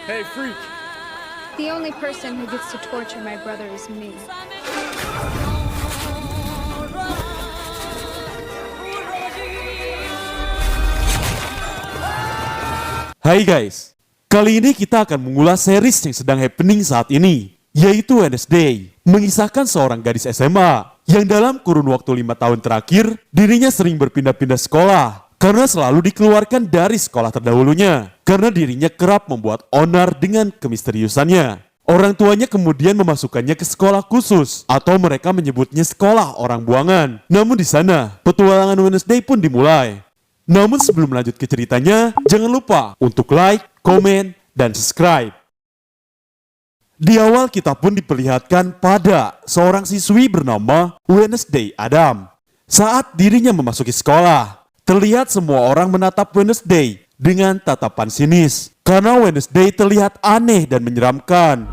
Hey, freak. The only person who gets to torture my brother is me. Hai guys, kali ini kita akan mengulas series yang sedang happening saat ini, yaitu Wednesday, mengisahkan seorang gadis SMA yang dalam kurun waktu 5 tahun terakhir, dirinya sering berpindah-pindah sekolah karena selalu dikeluarkan dari sekolah terdahulunya, karena dirinya kerap membuat onar dengan kemisteriusannya. Orang tuanya kemudian memasukkannya ke sekolah khusus, atau mereka menyebutnya sekolah orang buangan. Namun di sana, petualangan Wednesday pun dimulai. Namun sebelum lanjut ke ceritanya, jangan lupa untuk like, komen, dan subscribe. Di awal kita pun diperlihatkan pada seorang siswi bernama Wednesday Adam. Saat dirinya memasuki sekolah, terlihat semua orang menatap Wednesday dengan tatapan sinis. Karena Wednesday terlihat aneh dan menyeramkan.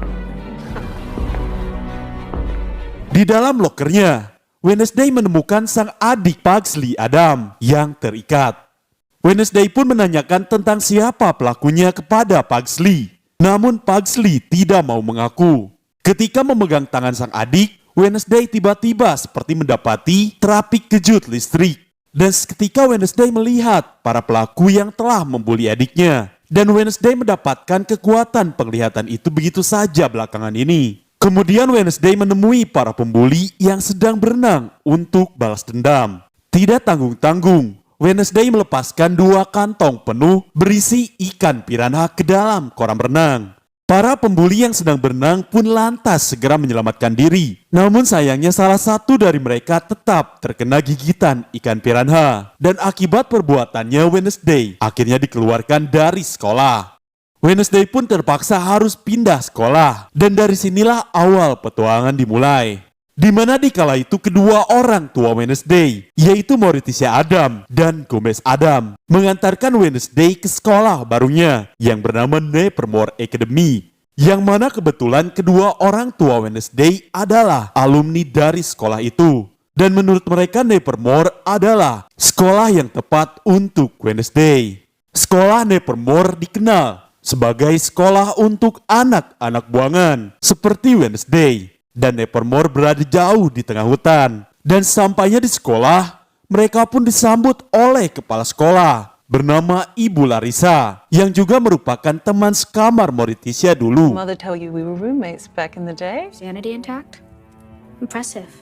Di dalam lokernya, Wednesday menemukan sang adik Pugsley Adam yang terikat. Wednesday pun menanyakan tentang siapa pelakunya kepada Pugsley. Namun Pugsley tidak mau mengaku. Ketika memegang tangan sang adik, Wednesday tiba-tiba seperti mendapati terapi kejut listrik. Dan seketika Wednesday melihat para pelaku yang telah membuli adiknya. Dan Wednesday mendapatkan kekuatan penglihatan itu begitu saja belakangan ini. Kemudian Wednesday menemui para pembuli yang sedang berenang untuk balas dendam. Tidak tanggung-tanggung, Wednesday melepaskan 2 kantong penuh berisi ikan piranha ke dalam kolam renang. Para pembuli yang sedang berenang pun lantas segera menyelamatkan diri. Namun sayangnya salah satu dari mereka tetap terkena gigitan ikan piranha. Dan akibat perbuatannya Wednesday akhirnya dikeluarkan dari sekolah. Wednesday pun terpaksa harus pindah sekolah. Dan dari sinilah awal petualangan dimulai. Di mana di kala itu kedua orang tua Wednesday, yaitu Morticia Adam dan Gomez Adam, mengantarkan Wednesday ke sekolah barunya yang bernama Nevermore Academy. Yang mana kebetulan kedua orang tua Wednesday adalah alumni dari sekolah itu. Dan menurut mereka Nevermore adalah sekolah yang tepat untuk Wednesday. Sekolah Nevermore dikenal sebagai sekolah untuk anak-anak buangan seperti Wednesday. Dan Nevermore berada jauh di tengah hutan. Dan sampainya di sekolah, mereka pun disambut oleh kepala sekolah bernama Ibu Larissa, yang juga merupakan teman sekamar Morticia dulu. Mother tell you we were roommates back in the day? Sanity intact? Impressive.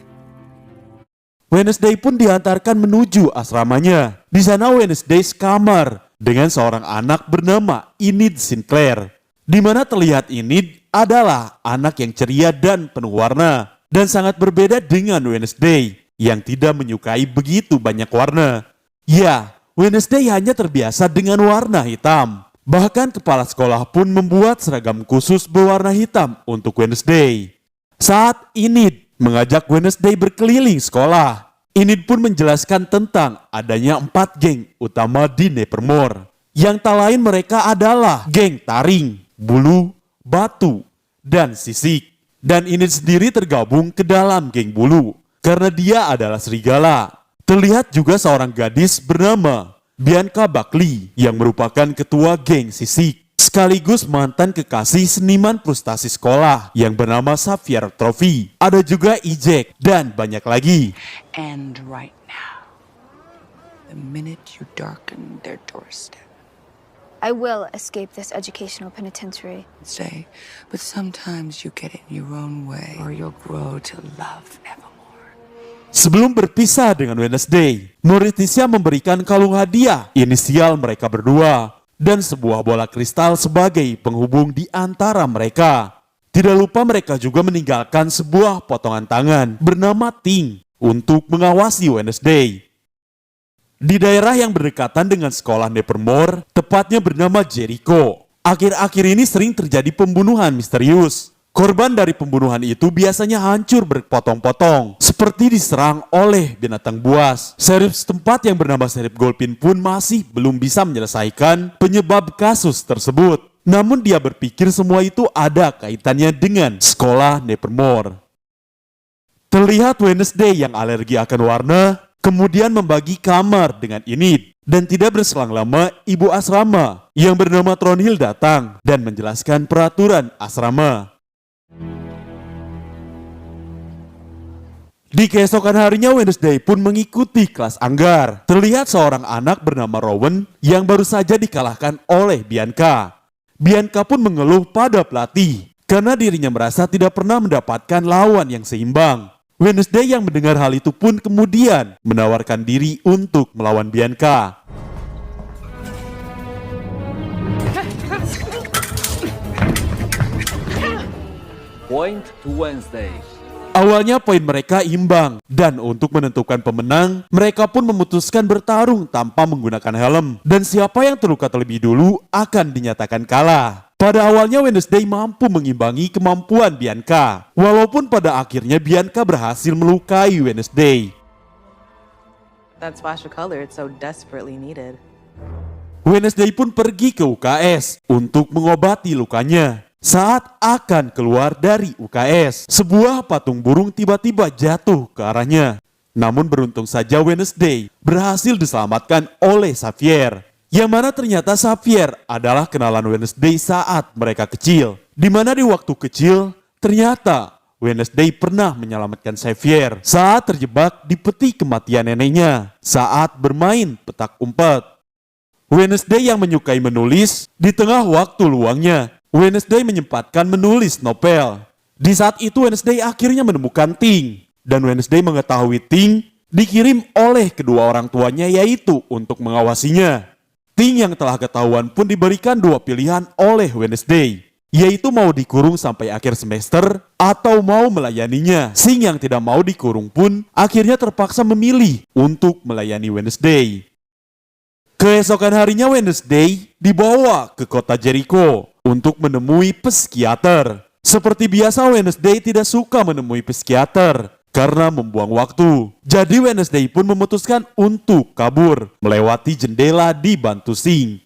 Wednesday pun diantarkan menuju asramanya. Di sana Wednesday sekamar dengan seorang anak bernama Enid Sinclair. Di mana terlihat Enid adalah anak yang ceria dan penuh warna. Dan sangat berbeda dengan Wednesday yang tidak menyukai begitu banyak warna. Ya, Wednesday hanya terbiasa dengan warna hitam. Bahkan kepala sekolah pun membuat seragam khusus berwarna hitam untuk Wednesday. Saat Enid mengajak Wednesday berkeliling sekolah, Enid pun menjelaskan tentang adanya 4 geng utama di Nevermore. Yang tak lain mereka adalah geng taring, bulu, batu, dan sisik. Dan Enid sendiri tergabung ke dalam geng bulu karena dia adalah serigala. Terlihat juga seorang gadis bernama Bianca Buckley yang merupakan ketua geng sisik, sekaligus mantan kekasih seniman frustasi sekolah yang bernama Xavier Trophy. Ada juga Ejek dan banyak lagi. And right now, the minute you darken their doorstep, I will escape this educational penitentiary. say, but sometimes you get in your own way, or you'll grow to love Nevermore. Sebelum berpisah dengan Wednesday, Morticia memberikan kalung hadiah inisial mereka berdua dan sebuah bola kristal sebagai penghubung di antara mereka. Tidak lupa mereka juga meninggalkan sebuah potongan tangan bernama Ting untuk mengawasi Wednesday. Di daerah yang berdekatan dengan sekolah Nevermore, tepatnya bernama Jericho. Akhir-akhir ini sering terjadi pembunuhan misterius. Korban dari pembunuhan itu biasanya hancur berpotong-potong, seperti diserang oleh binatang buas. Sheriff setempat yang bernama Sheriff Golpin pun masih belum bisa menyelesaikan penyebab kasus tersebut. Namun dia berpikir semua itu ada kaitannya dengan sekolah Nevermore. Terlihat Wednesday yang alergi akan warna kemudian membagi kamar dengan Enid. Dan tidak berselang lama, ibu asrama yang bernama Thornhill datang dan menjelaskan peraturan asrama. Di keesokan harinya, Wednesday pun mengikuti kelas Anggar. Terlihat seorang anak bernama Rowan yang baru saja dikalahkan oleh Bianca. Bianca pun mengeluh pada pelatih karena dirinya merasa tidak pernah mendapatkan lawan yang seimbang. Wednesday yang mendengar hal itu pun kemudian menawarkan diri untuk melawan Bianca. Point to Wednesday. Awalnya poin mereka imbang, dan untuk menentukan pemenang, mereka pun memutuskan bertarung tanpa menggunakan helm. Dan siapa yang terluka terlebih dulu akan dinyatakan kalah. Pada awalnya Wednesday mampu mengimbangi kemampuan Bianca, walaupun pada akhirnya Bianca berhasil melukai Wednesday. That splash of color, it's so desperately needed. Wednesday pun pergi ke UKS untuk mengobati lukanya. Saat akan keluar dari UKS, sebuah patung burung tiba-tiba jatuh ke arahnya. Namun beruntung saja Wednesday berhasil diselamatkan oleh Xavier. Yang mana ternyata Xavier adalah kenalan Wednesday saat mereka kecil. Di mana di waktu kecil, ternyata Wednesday pernah menyelamatkan Xavier saat terjebak di peti kematian neneknya saat bermain petak umpet. Wednesday yang menyukai menulis, di tengah waktu luangnya, Wednesday menyempatkan menulis novel. Di saat itu Wednesday akhirnya menemukan Ting. Dan Wednesday mengetahui Ting dikirim oleh kedua orang tuanya, yaitu untuk mengawasinya. Ting yang telah ketahuan pun diberikan dua pilihan oleh Wednesday, yaitu mau dikurung sampai akhir semester atau mau melayaninya. Sing yang tidak mau dikurung pun akhirnya terpaksa memilih untuk melayani Wednesday. Keesokan harinya Wednesday dibawa ke kota Jericho untuk menemui psikiater. Seperti biasa Wednesday tidak suka menemui psikiater karena membuang waktu. Jadi Wednesday pun memutuskan untuk kabur melewati jendela dibantu Sing.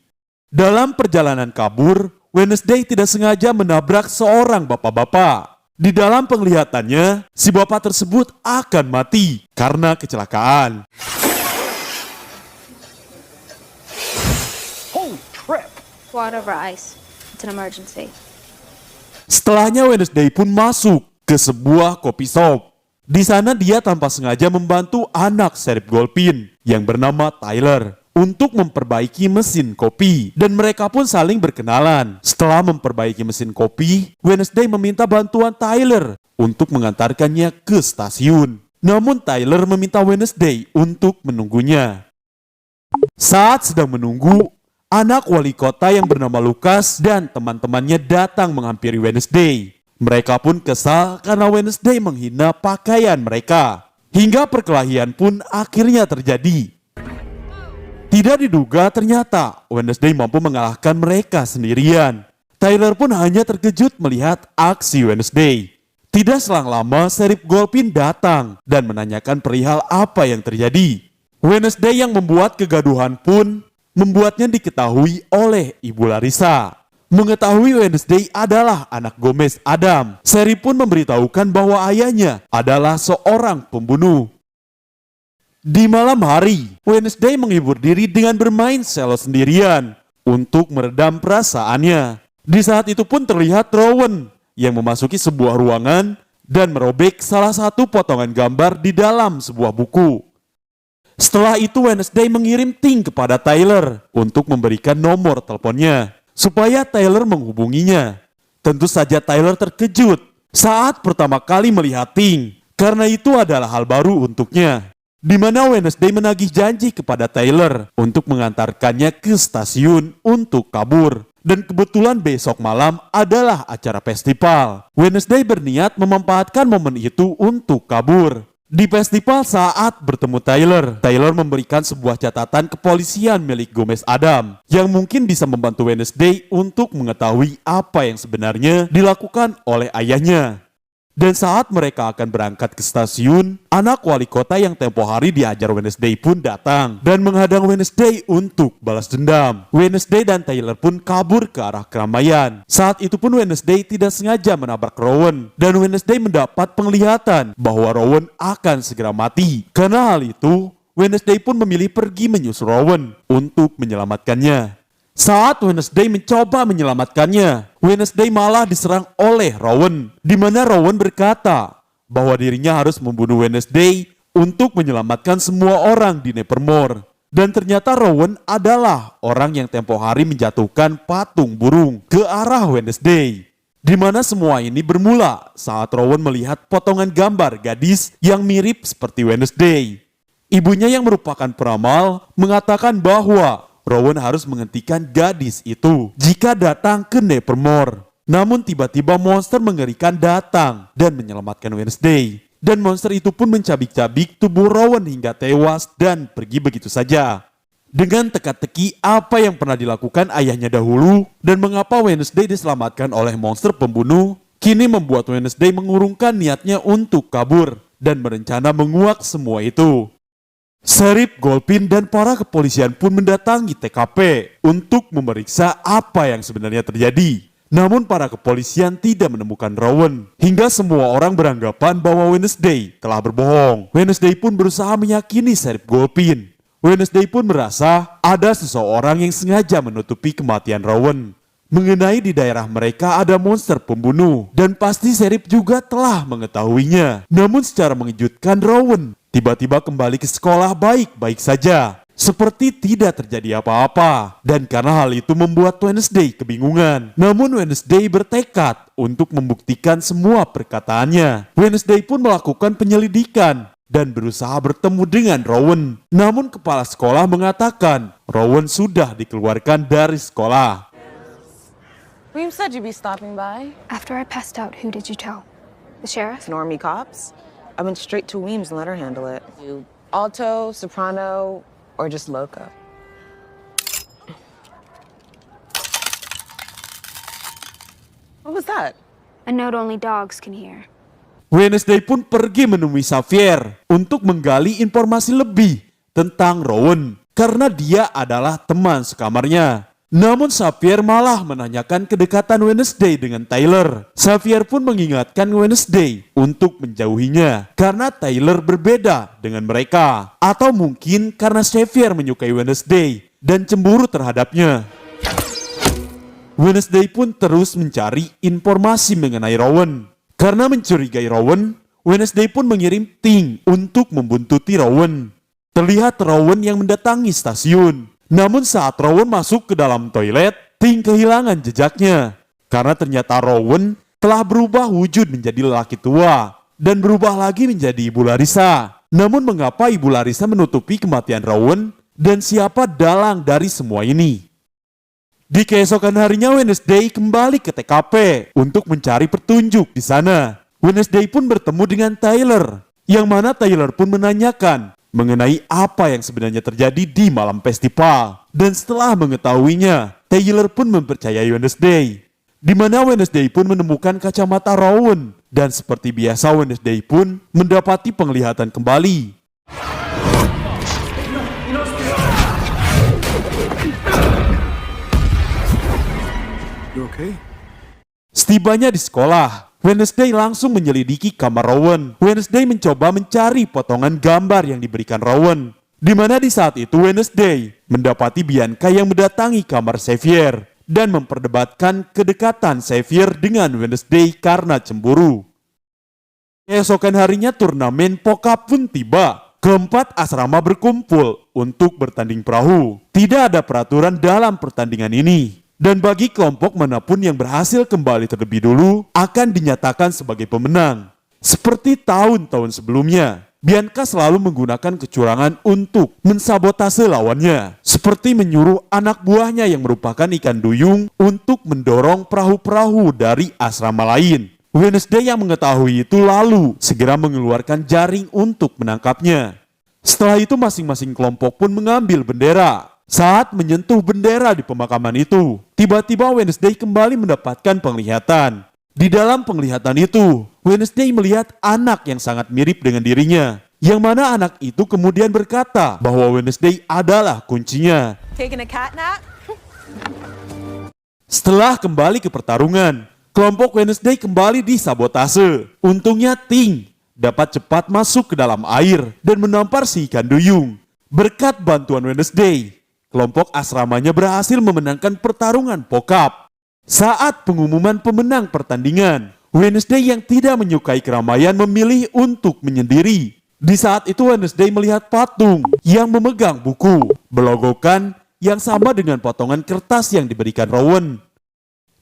Dalam perjalanan kabur, Wednesday tidak sengaja menabrak seorang bapak-bapak. Di dalam penglihatannya, si bapak tersebut akan mati karena kecelakaan. Holy crap! Water over ice. It's an emergency. Setelahnya Wednesday pun masuk ke sebuah kopi shop. Di sana dia tanpa sengaja membantu anak Sheriff Golpin yang bernama Tyler untuk memperbaiki mesin kopi. Dan mereka pun saling berkenalan. Setelah memperbaiki mesin kopi, Wednesday meminta bantuan Tyler untuk mengantarkannya ke stasiun. Namun Tyler meminta Wednesday untuk menunggunya. Saat sedang menunggu, anak wali kota yang bernama Lucas dan teman-temannya datang menghampiri Wednesday. Mereka pun kesal karena Wednesday menghina pakaian mereka. Hingga perkelahian pun akhirnya terjadi. Tidak diduga ternyata Wednesday mampu mengalahkan mereka sendirian. Tyler pun hanya terkejut melihat aksi Wednesday. Tidak selang lama Sheriff Golpin datang dan menanyakan perihal apa yang terjadi. Wednesday yang membuat kegaduhan pun membuatnya diketahui oleh Ibu Larissa. Mengetahui Wednesday adalah anak Gomez Adam, Sheriff pun memberitahukan bahwa ayahnya adalah seorang pembunuh. Di malam hari, Wednesday menghibur diri dengan bermain selo sendirian untuk meredam perasaannya. Di saat itu pun terlihat Rowan yang memasuki sebuah ruangan dan merobek salah satu potongan gambar di dalam sebuah buku. Setelah itu Wednesday mengirim Ting kepada Tyler untuk memberikan nomor teleponnya supaya Tyler menghubunginya. Tentu saja Tyler terkejut saat pertama kali melihat Ting, karena itu adalah hal baru untuknya. Di mana Wednesday menagih janji kepada Tyler untuk mengantarkannya ke stasiun untuk kabur. Dan kebetulan besok malam adalah acara festival. Wednesday berniat memanfaatkan momen itu untuk kabur. Di festival saat bertemu Tyler memberikan sebuah catatan kepolisian milik Gomez Adam yang mungkin bisa membantu Wednesday untuk mengetahui apa yang sebenarnya dilakukan oleh ayahnya. Dan saat mereka akan berangkat ke stasiun, anak wali kota yang tempo hari diajar Wednesday pun datang dan menghadang Wednesday untuk balas dendam. Wednesday dan Tyler pun kabur ke arah keramaian. Saat itu pun Wednesday tidak sengaja menabrak Rowan dan Wednesday mendapat penglihatan bahwa Rowan akan segera mati. Karena hal itu, Wednesday pun memilih pergi menyusul Rowan untuk menyelamatkannya. Saat Wednesday mencoba menyelamatkannya, Wednesday malah diserang oleh Rowan, di mana Rowan berkata bahwa dirinya harus membunuh Wednesday untuk menyelamatkan semua orang di Nevermore. Dan ternyata Rowan adalah orang yang tempo hari menjatuhkan patung burung ke arah Wednesday. Di mana semua ini bermula saat Rowan melihat potongan gambar gadis yang mirip seperti Wednesday. Ibunya yang merupakan peramal mengatakan bahwa Rowan harus menghentikan gadis itu jika datang ke Nevermore. Namun tiba-tiba monster mengerikan datang dan menyelamatkan Wednesday. Dan monster itu pun mencabik-cabik tubuh Rowan hingga tewas dan pergi begitu saja. Dengan teka-teki apa yang pernah dilakukan ayahnya dahulu dan mengapa Wednesday diselamatkan oleh monster pembunuh, kini membuat Wednesday mengurungkan niatnya untuk kabur dan berencana menguak semua itu. Sheriff Golpin dan para kepolisian pun mendatangi TKP untuk memeriksa apa yang sebenarnya terjadi. Namun para kepolisian tidak menemukan Rowan, hingga semua orang beranggapan bahwa Wednesday telah berbohong. Wednesday pun berusaha meyakini Sheriff Golpin. Wednesday pun merasa ada seseorang yang sengaja menutupi kematian Rowan. Mengenai di daerah mereka ada monster pembunuh, dan pasti Sheriff juga telah mengetahuinya. Namun secara mengejutkan Rowan tiba-tiba kembali ke sekolah baik-baik saja, seperti tidak terjadi apa-apa. Dan karena hal itu membuat Wednesday kebingungan. Namun Wednesday bertekad untuk membuktikan semua perkataannya. Wednesday pun melakukan penyelidikan dan berusaha bertemu dengan Rowan. Namun kepala sekolah mengatakan Rowan sudah dikeluarkan dari sekolah. Weem said you'd be stopping by. After I passed out, who did you tell? The sheriff? Normie cops. I went straight to Weems and let her handle it. You alto, soprano, or just loco? What was that? A note only dogs can hear. Wednesday pun pergi menemui Xavier untuk menggali informasi lebih tentang Rowan karena dia adalah teman sekamarnya. Namun Xavier malah menanyakan kedekatan Wednesday dengan Tyler. Xavier pun mengingatkan Wednesday untuk menjauhinya karena Tyler berbeda dengan mereka. Atau mungkin karena Xavier menyukai Wednesday dan cemburu terhadapnya. Wednesday pun terus mencari informasi mengenai Rowan. Karena mencurigai Rowan, Wednesday pun mengirim Ting untuk membuntuti Rowan. Terlihat Rowan yang mendatangi stasiun. Namun saat Rowan masuk ke dalam toilet, Ting kehilangan jejaknya. Karena ternyata Rowan telah berubah wujud menjadi lelaki tua dan berubah lagi menjadi Ibu Larissa. Namun mengapa Ibu Larissa menutupi kematian Rowan dan siapa dalang dari semua ini? Di keesokan harinya Wednesday kembali ke TKP untuk mencari petunjuk di sana. Wednesday pun bertemu dengan Tyler, yang mana Tyler pun menanyakan mengenai apa yang sebenarnya terjadi di malam festival. Dan setelah mengetahuinya, Tyler pun mempercayai Wednesday. Di mana Wednesday pun menemukan kacamata Rowan. Dan seperti biasa Wednesday pun mendapati penglihatan kembali. Okay. Setibanya di sekolah, Wednesday langsung menyelidiki kamar Rowan. Wednesday mencoba mencari potongan gambar yang diberikan Rowan. Di mana di saat itu Wednesday mendapati Bianca yang mendatangi kamar Xavier dan memperdebatkan kedekatan Xavier dengan Wednesday karena cemburu. Keesokan harinya turnamen poka pun tiba. Keempat asrama berkumpul untuk bertanding perahu. Tidak ada peraturan dalam pertandingan ini. Dan bagi kelompok manapun yang berhasil kembali terlebih dulu akan dinyatakan sebagai pemenang. Seperti tahun-tahun sebelumnya, Bianca selalu menggunakan kecurangan untuk mensabotase lawannya. Seperti menyuruh anak buahnya yang merupakan ikan duyung untuk mendorong perahu-perahu dari asrama lain. Wednesday yang mengetahui itu lalu segera mengeluarkan jaring untuk menangkapnya. Setelah itu masing-masing kelompok pun mengambil bendera. Saat menyentuh bendera di pemakaman itu, tiba-tiba Wednesday kembali mendapatkan penglihatan. Di dalam penglihatan itu, Wednesday melihat anak yang sangat mirip dengan dirinya. Yang mana anak itu kemudian berkata bahwa Wednesday adalah kuncinya. Taking a cat nap? Setelah kembali ke pertarungan, kelompok Wednesday kembali disabotase. Untungnya Ting dapat cepat masuk ke dalam air dan menampar si ikan duyung. Berkat bantuan Wednesday, kelompok asramanya berhasil memenangkan pertarungan pokap. Saat pengumuman pemenang pertandingan, Wednesday yang tidak menyukai keramaian memilih untuk menyendiri. Di saat itu Wednesday melihat patung yang memegang buku berlogokan yang sama dengan potongan kertas yang diberikan Rowan.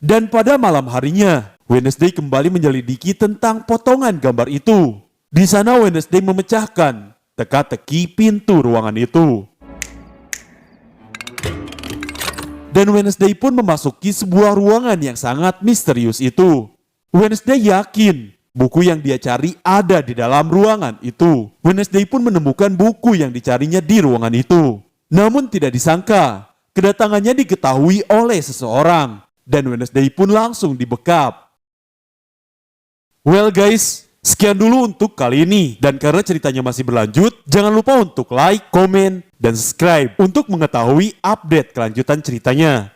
Dan pada malam harinya, Wednesday kembali menyelidiki tentang potongan gambar itu. Di sana Wednesday memecahkan teka-teki pintu ruangan itu. Dan Wednesday pun memasuki sebuah ruangan yang sangat misterius itu. Wednesday yakin buku yang dia cari ada di dalam ruangan itu. Wednesday pun menemukan buku yang dicarinya di ruangan itu. Namun tidak disangka, kedatangannya diketahui oleh seseorang. Dan Wednesday pun langsung dibekap. Well guys, sekian dulu untuk kali ini. Dan karena ceritanya masih berlanjut, jangan lupa untuk like, komen, dan subscribe untuk mengetahui update kelanjutan ceritanya.